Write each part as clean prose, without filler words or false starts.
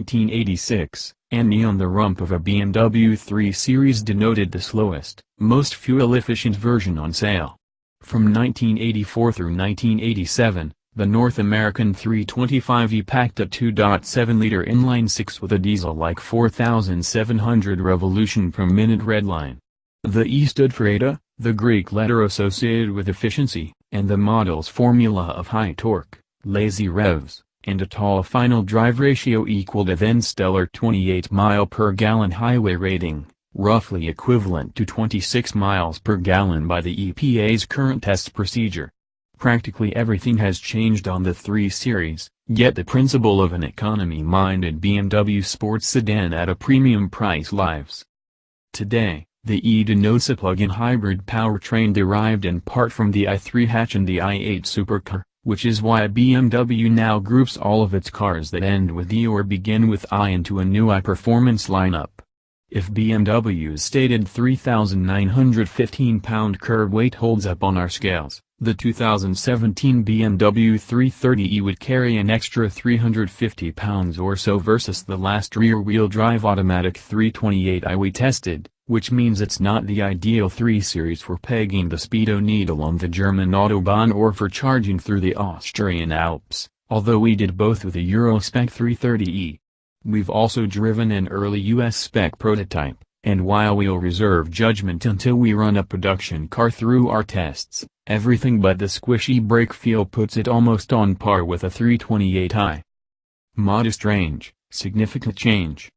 1986, and neon the rump of a BMW 3 Series denoted the slowest, most fuel-efficient version on sale. From 1984 through 1987, the North American 325e packed a 2.7-liter inline-six with a diesel-like 4,700 revolution per minute redline. The E stood for Ada, the Greek letter associated with efficiency, and the model's formula of high torque, lazy revs, and a tall final drive ratio equaled a then stellar 28 mpg highway rating, roughly equivalent to 26 miles per gallon by the EPA's current test procedure. Practically everything has changed on the 3 Series, yet the principle of an economy-minded BMW sports sedan at a premium price lives. Today, the E denotes a plug-in hybrid powertrain derived in part from the i3 hatch and the i8 supercar, which is why BMW now groups all of its cars that end with E or begin with I into a new iPerformance lineup. If BMW's stated 3,915-pound curb weight holds up on our scales, the 2017 BMW 330e would carry an extra 350 pounds or so versus the last rear-wheel drive automatic 328i we tested, which means it's not the ideal 3 Series for pegging the speedo needle on the German Autobahn or for charging through the Austrian Alps, although we did both with a Euro-spec 330e. We've also driven an early US spec prototype, and while we'll reserve judgment until we run a production car through our tests, everything but the squishy brake feel puts it almost on par with a 328i. Modest range, significant change.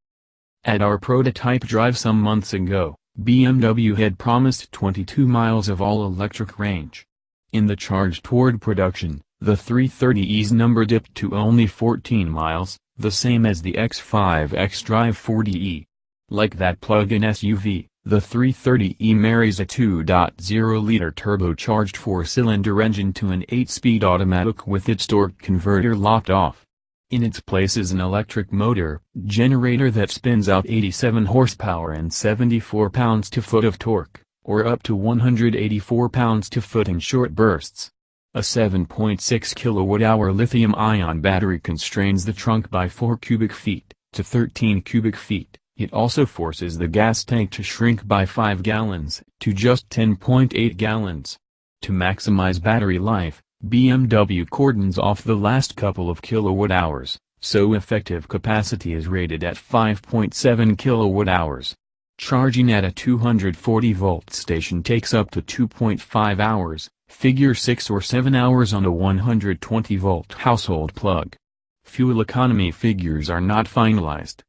At our prototype drive some months ago, BMW had promised 22 miles of all-electric range. In the charge toward production, the 330e's number dipped to only 14 miles, the same as the X5 xDrive 40e. Like that plug-in SUV, the 330e marries a 2.0-liter turbocharged 4-cylinder engine to an 8-speed automatic with its torque converter locked off. In its place is an electric motor generator that spins out 87 horsepower and 74 pounds-to-foot of torque, or up to 184 pounds-to-foot in short bursts. A 7.6 kWh lithium-ion battery constrains the trunk by 4 cubic feet, to 13 cubic feet. It also forces the gas tank to shrink by 5 gallons, to just 10.8 gallons. To maximize battery life, BMW cordons off the last couple of kilowatt-hours, so effective capacity is rated at 5.7 kilowatt-hours. Charging at a 240-volt station takes up to 2.5 hours, figure 6 or 7 hours on a 120-volt household plug. Fuel economy figures are not finalized,